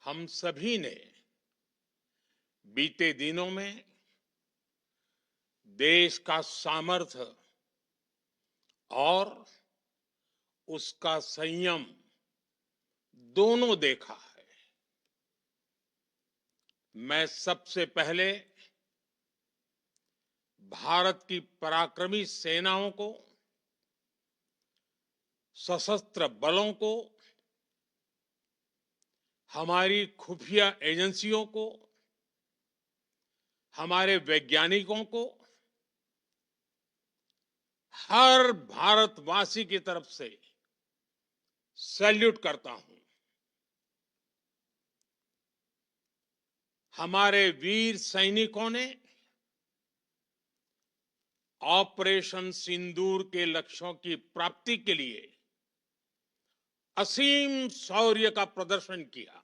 हम सभी ने बीते दिनों में देश का सामर्थ्य और उसका संयम दोनों देखा है। मैं सबसे पहले भारत की पराक्रमी सेनाओं को, सशस्त्र बलों को, हमारी खुफिया एजेंसियों को, हमारे वैज्ञानिकों को, हर भारतवासी की तरफ से सैल्यूट करता हूं। हमारे वीर सैनिकों ने ऑपरेशन सिंदूर के लक्ष्यों की प्राप्ति के लिए असीम शौर्य का प्रदर्शन किया।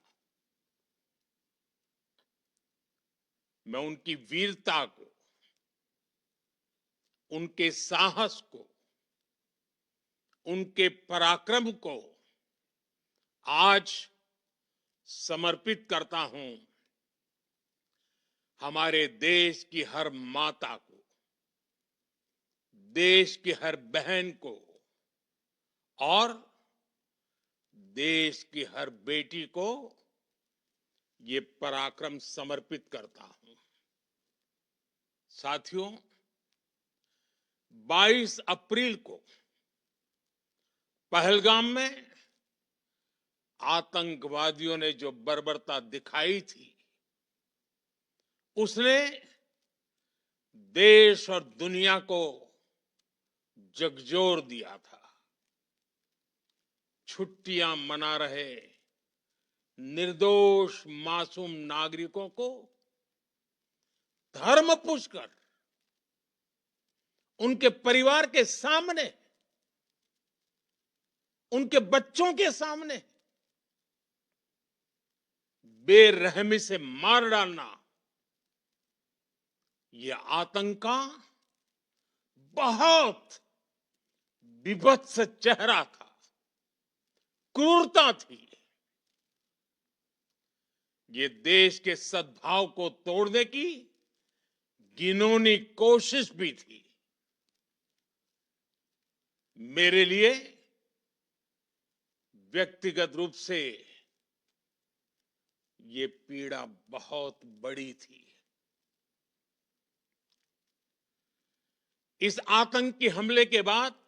मैं उनकी वीरता को, उनके साहस को, उनके पराक्रम को आज समर्पित करता हूं हमारे देश की हर माता को, देश की हर बहन को और देश की हर बेटी को ये पराक्रम समर्पित करता हूं। साथियों, 22 अप्रैल को पहलगाम में आतंकवादियों ने जो बर्बरता दिखाई थी, उसने देश और दुनिया को झकझोर दिया था। छुट्टियां मना रहे निर्दोष मासूम नागरिकों को धर्म पूछकर उनके परिवार के सामने, उनके बच्चों के सामने बेरहमी से मार डालना, यह आतंक का बहुत विभत्स चेहरा था, क्रूरता थी। ये देश के सद्भाव को तोड़ने की घिनौनी कोशिश भी थी। मेरे लिए व्यक्तिगत रूप से ये पीड़ा बहुत बड़ी थी। इस आतंकी हमले के बाद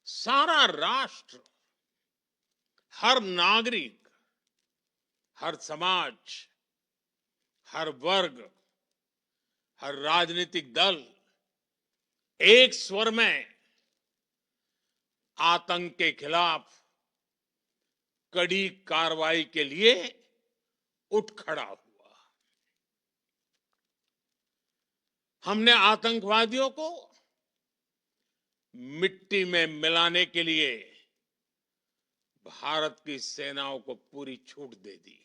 सारा राष्ट्र, हर नागरिक, हर समाज, हर वर्ग, हर राजनीतिक दल एक स्वर में आतंक के खिलाफ कड़ी कार्रवाई के लिए उठ खड़ा हुआ। हमने आतंकवादियों को मिट्टी में मिलाने के लिए भारत की सेनाओं को पूरी छूट दे दी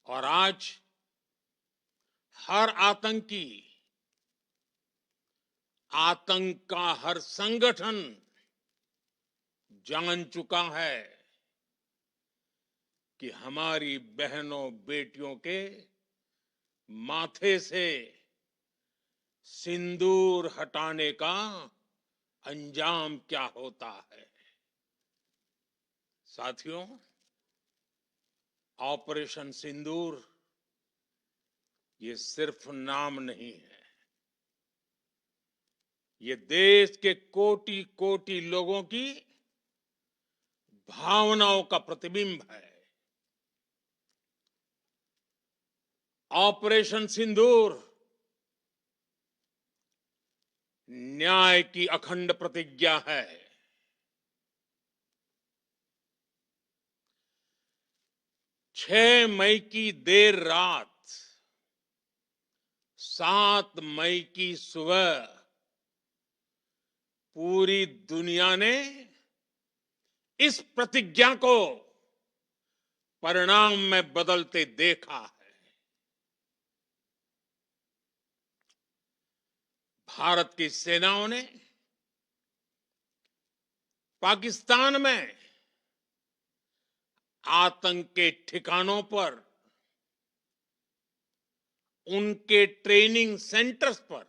और आज हर आतंकी, आतंक का हर संगठन जान चुका है कि हमारी बहनों बेटियों के माथे से सिंदूर हटाने का अंजाम क्या होता है। साथियों, ऑपरेशन सिंदूर ये सिर्फ नाम नहीं है, ये देश के कोटि कोटि लोगों की भावनाओं का प्रतिबिंब है। ऑपरेशन सिंदूर न्याय की अखंड प्रतिज्ञा है। 6 मई की देर रात, 7 मई की सुबह पूरी दुनिया ने इस प्रतिज्ञा को परिणाम में बदलते देखा है। भारत की सेनाओं ने पाकिस्तान में आतंक के ठिकानों पर, उनके ट्रेनिंग सेंटर्स पर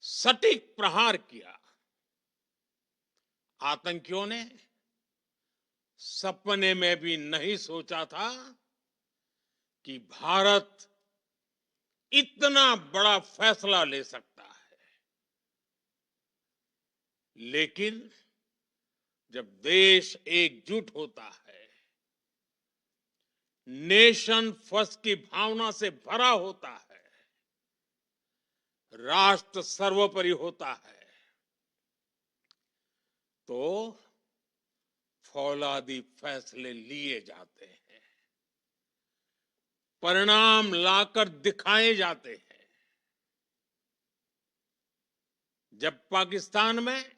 सटीक प्रहार किया। आतंकियों ने सपने में भी नहीं सोचा था कि भारत इतना बड़ा फैसला ले सकता है। लेकिन जब देश एकजुट होता है, नेशन फर्स्ट की भावना से भरा होता है, राष्ट्र सर्वोपरि होता है, तो फौलादी फैसले लिए जाते हैं, परिणाम लाकर दिखाए जाते हैं। जब पाकिस्तान में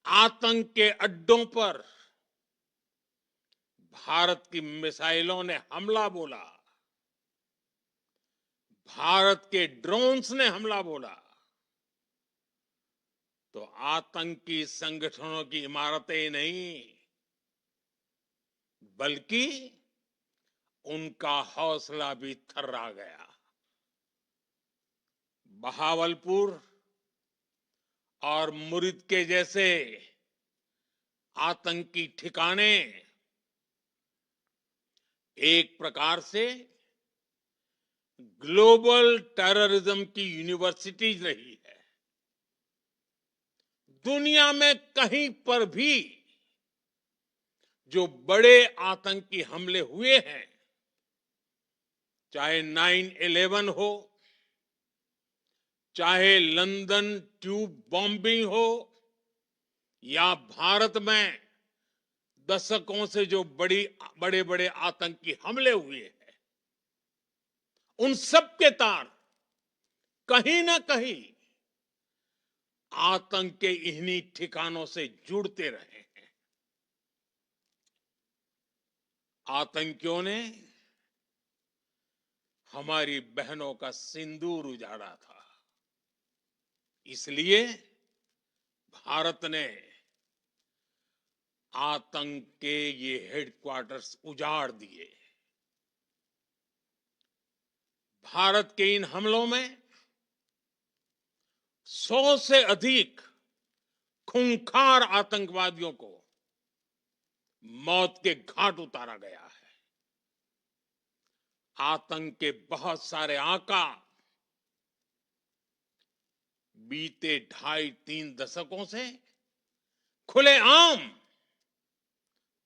आतंक के अड्डों पर भारत की मिसाइलों ने हमला बोला, भारत के ड्रोन्स ने हमला बोला, तो आतंकी संगठनों की इमारतें नहीं, बल्कि उनका हौसला भी थर्रा गया। बहावलपुर और मुरिद के जैसे आतंकी ठिकाने एक प्रकार से ग्लोबल टेररिज्म की यूनिवर्सिटीज रही है। दुनिया में कहीं पर भी जो बड़े आतंकी हमले हुए हैं, चाहे 9/11 हो, चाहे लंदन ट्यूब बॉम्बिंग हो, या भारत में दशकों से जो बड़े बड़े आतंकी हमले हुए हैं, उन सब के तार कहीं ना कहीं आतंक के इन्हीं ठिकानों से जुड़ते रहे हैं। आतंकियों ने हमारी बहनों का सिंदूर उजाड़ा था, इसलिए भारत ने आतंक के ये हेडक्वार्टर्स उजाड़ दिए। भारत के इन हमलों में 100 से अधिक खूंखार आतंकवादियों को मौत के घाट उतारा गया है। आतंक के बहुत सारे आका बीते 2.5-3 दशकों से खुलेआम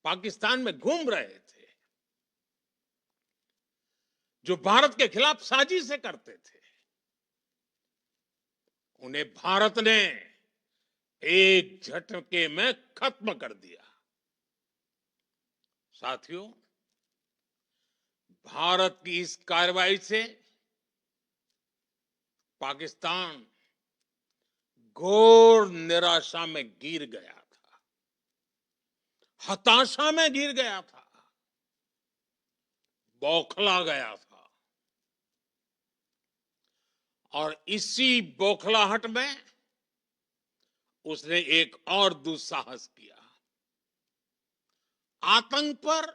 पाकिस्तान में घूम रहे थे, जो भारत के खिलाफ साजिशें करते थे। उन्हें भारत ने एक झटके में खत्म कर दिया। साथियों, भारत की इस कार्रवाई से पाकिस्तान घोर निराशा में गिर गया था, हताशा में गिर गया था, बौखला गया था। और इसी बौखलाहट में उसने एक और दुस्साहस किया। आतंक पर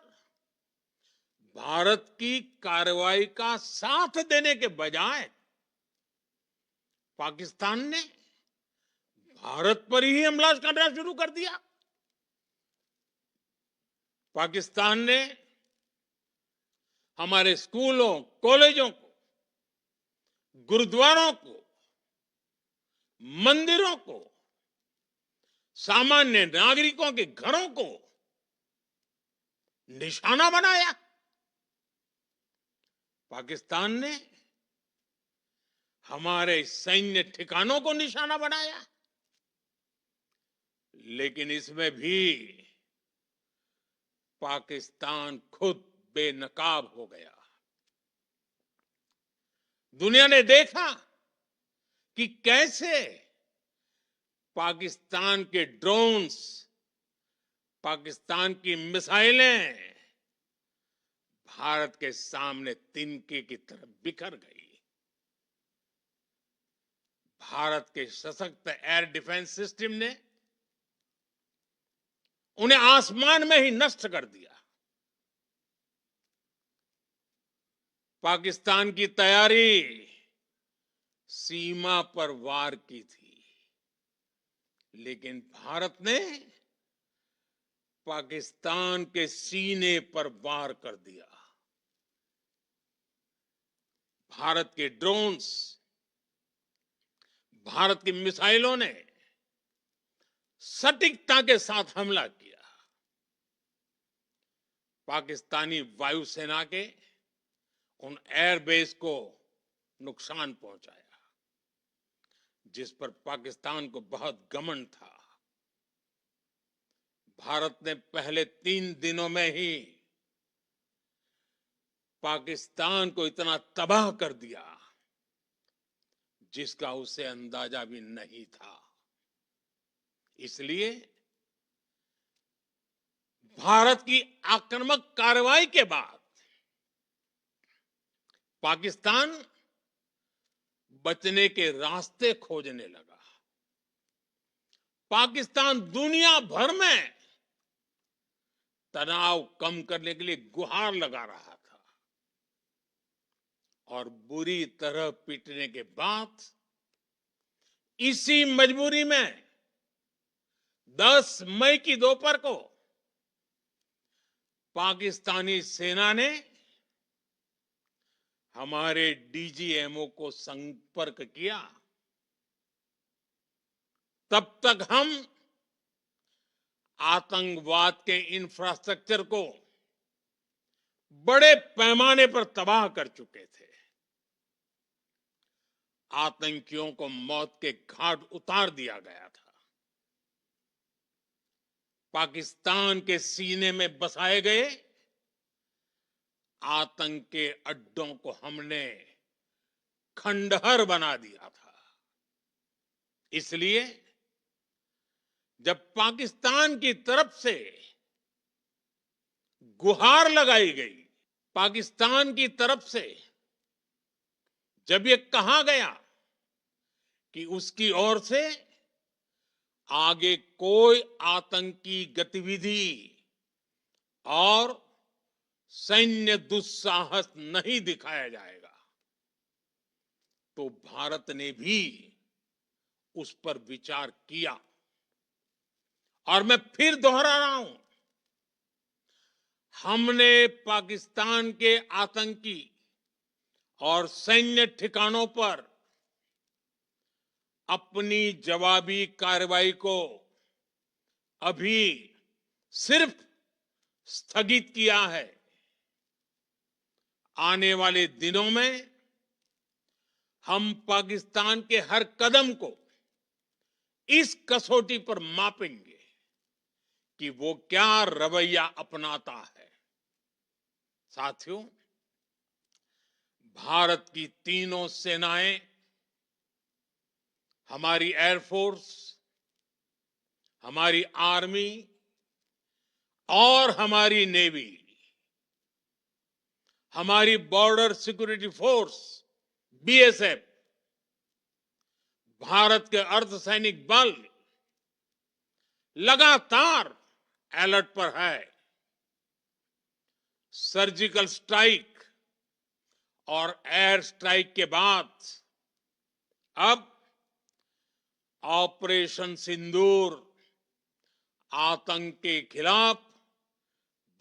भारत की कार्रवाई का साथ देने के बजाय पाकिस्तान ने भारत पर ही हमला करना शुरू कर दिया। पाकिस्तान ने हमारे स्कूलों, कॉलेजों को, गुरुद्वारों को, मंदिरों को, सामान्य नागरिकों के घरों को निशाना बनाया। पाकिस्तान ने हमारे सैन्य ठिकानों को निशाना बनाया। लेकिन इसमें भी पाकिस्तान खुद बेनकाब हो गया। दुनिया ने देखा कि कैसे पाकिस्तान के ड्रोन्स, पाकिस्तान की मिसाइलें भारत के सामने तिनके की तरह बिखर गई। भारत के सशक्त एयर डिफेंस सिस्टम ने उन्हें आसमान में ही नष्ट कर दिया। पाकिस्तान की तैयारी सीमा पर वार की थी, लेकिन भारत ने पाकिस्तान के सीने पर वार कर दिया। भारत के ड्रोन्स, भारत की मिसाइलों ने सटीकता के साथ हमला किया। पाकिस्तानी वायुसेना के उन एयरबेस को नुकसान पहुंचाया, जिस पर पाकिस्तान को बहुत घमंड था। भारत ने पहले 3 दिनों में ही पाकिस्तान को इतना तबाह कर दिया जिसका उसे अंदाजा भी नहीं था। इसलिए भारत की आक्रामक कार्रवाई के बाद पाकिस्तान बचने के रास्ते खोजने लगा। पाकिस्तान दुनिया भर में तनाव कम करने के लिए गुहार लगा रहा था, और बुरी तरह पीटने के बाद इसी मजबूरी में 10 मई की दोपहर को पाकिस्तानी सेना ने हमारे डीजीएमओ को संपर्क किया। तब तक हम आतंकवाद के इंफ्रास्ट्रक्चर को बड़े पैमाने पर तबाह कर चुके थे। आतंकियों को मौत के घाट उतार दिया गया था। पाकिस्तान के सीने में बसाए गए आतंक के अड्डों को हमने खंडहर बना दिया था। इसलिए जब पाकिस्तान की तरफ से गुहार लगाई गई, पाकिस्तान की तरफ से जब ये कहा गया कि उसकी ओर से आगे कोई आतंकी गतिविधि और सैन्य दुस्साहस नहीं दिखाया जाएगा, तो भारत ने भी उस पर विचार किया। और मैं फिर दोहरा रहा हूं, हमने पाकिस्तान के आतंकी और सैन्य ठिकानों पर अपनी जवाबी कार्रवाई को अभी सिर्फ स्थगित किया है। आने वाले दिनों में हम पाकिस्तान के हर कदम को इस कसौटी पर मापेंगे कि वो क्या रवैया अपनाता है। साथियों, भारत की तीनों सेनाएं, हमारी एयरफोर्स, हमारी आर्मी और हमारी नेवी, हमारी border security force BSF, Bharat के अर्धसैनिक बल लगातार अलर्ट पर है। सर्जिकल स्ट्राइक और एयर स्ट्राइक के बाद अब ऑपरेशन सिंदूर आतंक के खिलाफ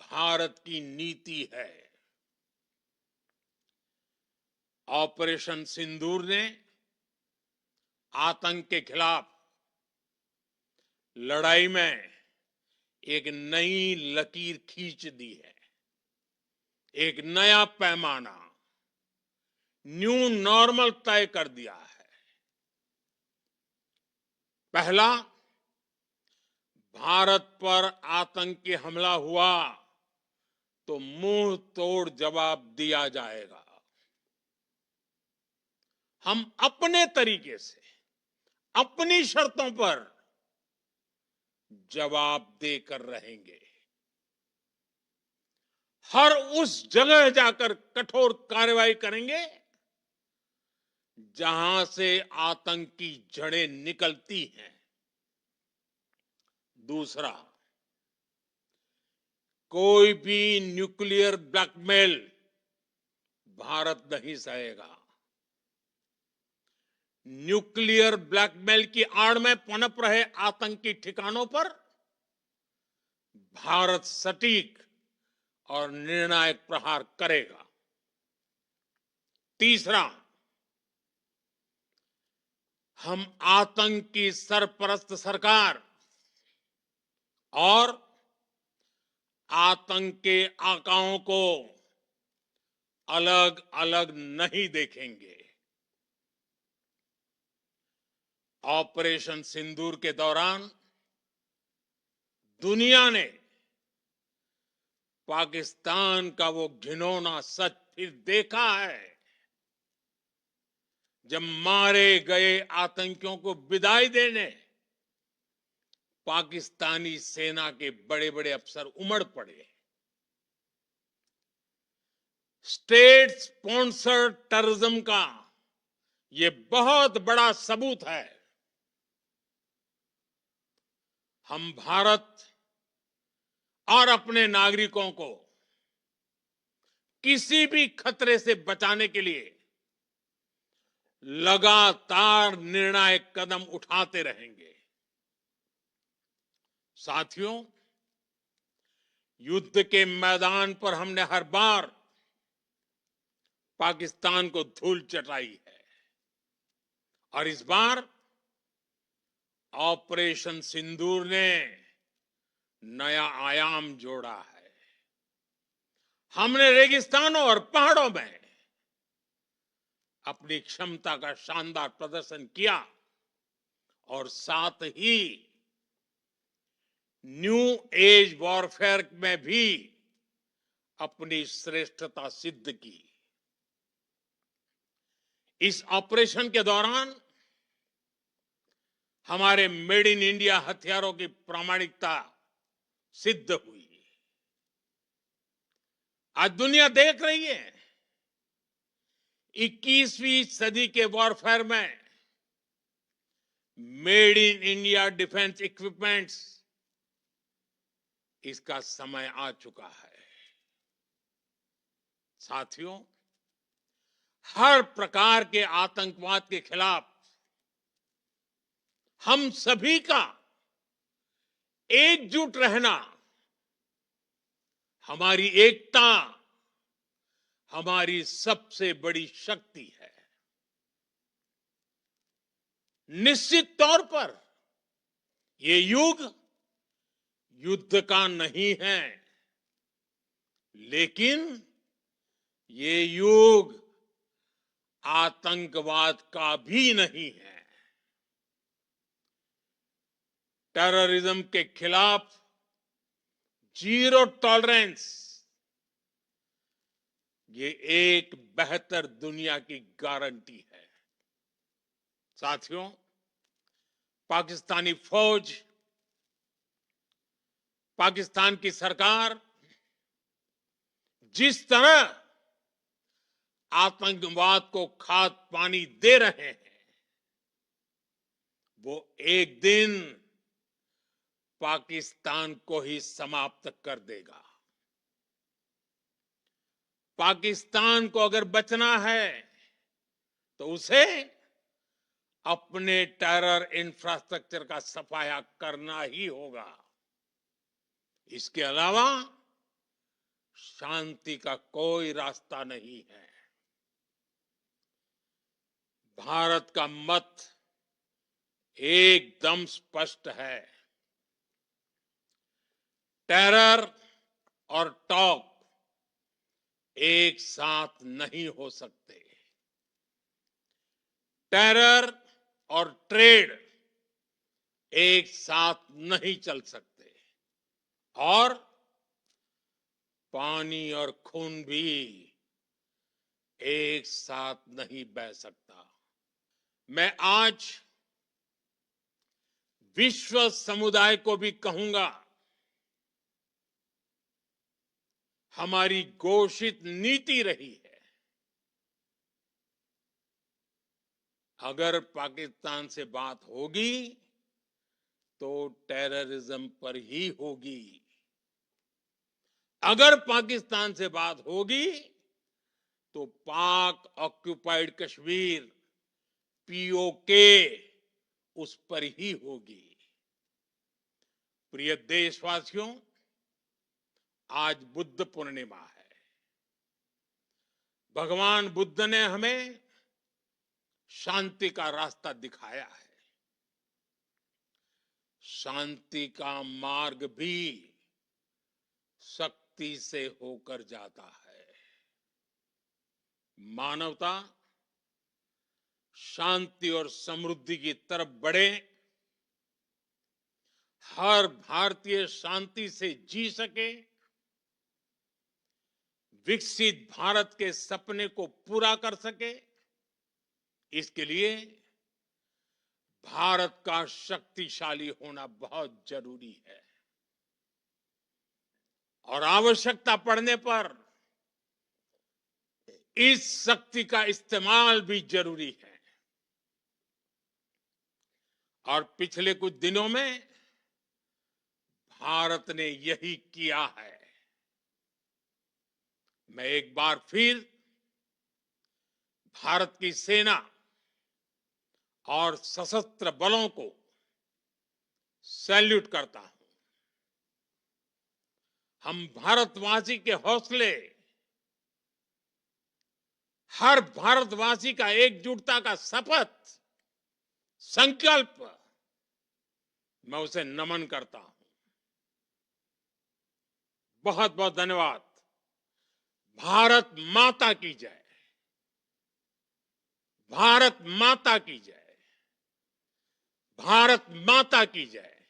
भारत की नीति है। ऑपरेशन सिंदूर ने आतंक के खिलाफ लड़ाई में एक नई लकीर खींच दी है, एक नया पैमाना, न्यू नॉर्मल तय कर दिया है। पहला, भारत पर आतंकी हमला हुआ तो मुंह तोड़ जवाब दिया जाएगा। हम अपने तरीके से, अपनी शर्तों पर जवाब देकर रहेंगे। हर उस जगह जाकर कठोर कार्रवाई करेंगे जहां से आतंक की जड़ें निकलती हैं। दूसरा, कोई भी न्यूक्लियर ब्लैकमेल भारत नहीं सहेगा। न्यूक्लियर ब्लैकमेल की आड़ में पनप रहे आतंकी ठिकानों पर भारत सटीक और निर्णायक प्रहार करेगा। तीसरा, हम आतंक की सरपरस्त सरकार और आतंक के आकाओं को अलग अलग नहीं देखेंगे। ऑपरेशन सिंदूर के दौरान दुनिया ने पाकिस्तान का वो घिनौना सच फिर देखा है, जब मारे गए आतंकियों को विदाई देने पाकिस्तानी सेना के बड़े बड़े अफसर उमड़ पड़े। स्टेट स्पॉन्सर्ड टेररिज्म का ये बहुत बड़ा सबूत है। हम भारत और अपने नागरिकों को किसी भी खतरे से बचाने के लिए लगातार निर्णायक कदम उठाते रहेंगे। साथियों, युद्ध के मैदान पर हमने हर बार पाकिस्तान को धूल चटाई है और इस बार ऑपरेशन सिंदूर ने नया आयाम जोड़ा है। हमने रेगिस्तानों और पहाड़ों में अपनी क्षमता का शानदार प्रदर्शन किया और साथ ही न्यू एज वॉरफेयर में भी अपनी श्रेष्ठता सिद्ध की। इस ऑपरेशन के दौरान हमारे मेड इन इंडिया हथियारों की प्रामाणिकता सिद्ध हुई। आज दुनिया देख रही है 21वीं सदी के वॉरफेयर में made in India defence equipments, इसका समय आ चुका है। साथियों, हर प्रकार के आतंकवाद के खिलाफ हम सभी का एकजुट रहना, हमारी एकता हमारी सबसे बड़ी शक्ति है। निश्चित तौर पर ये युग युद्ध का नहीं है, लेकिन ये युग आतंकवाद का भी नहीं है। टेररिज्म के खिलाफ जीरो टॉलरेंस, ये एक बेहतर दुनिया की गारंटी है। साथियों, पाकिस्तानी फौज, पाकिस्तान की सरकार जिस तरह आतंकवाद को खाद पानी दे रहे हैं, वो एक दिन पाकिस्तान को ही समाप्त कर देगा। पाकिस्तान को अगर बचना है तो उसे अपने टेरर इंफ्रास्ट्रक्चर का सफाया करना ही होगा। इसके अलावा शांति का कोई रास्ता नहीं है। भारत का मत एकदम स्पष्ट है। टेरर और टॉक एक साथ नहीं हो सकते। टेरर और ट्रेड एक साथ नहीं चल सकते और पानी और खून भी एक साथ नहीं बह सकता। मैं आज विश्व समुदाय को भी कहूंगा, हमारी घोषित नीति रही है अगर पाकिस्तान से बात होगी तो टेररिज्म पर ही होगी। अगर पाकिस्तान से बात होगी तो पाक ऑक्युपाइड कश्मीर पीओके उस पर ही होगी। प्रिय देशवासियों, आज बुद्ध पूर्णिमा है। भगवान बुद्ध ने हमें शांति का रास्ता दिखाया है। शांति का मार्ग भी शक्ति से होकर जाता है। मानवता शांति और समृद्धि की तरफ बढ़े, हर भारतीय शांति से जी सके, विकसित भारत के सपने को पूरा कर सके, इसके लिए भारत का शक्तिशाली होना बहुत जरूरी है। और आवश्यकता पड़ने पर इस शक्ति का इस्तेमाल भी जरूरी है। और पिछले कुछ दिनों में भारत ने यही किया है। मैं एक बार फिर भारत की सेना और सशस्त्र बलों को सैल्यूट करता हूं। हम भारतवासी के हौसले, हर भारतवासी का एकजुटता का शपथ, संकल्प, मैं उसे नमन करता हूं। बहुत बहुत धन्यवाद। भारत माता की जय। भारत माता की जय। भारत माता की जय।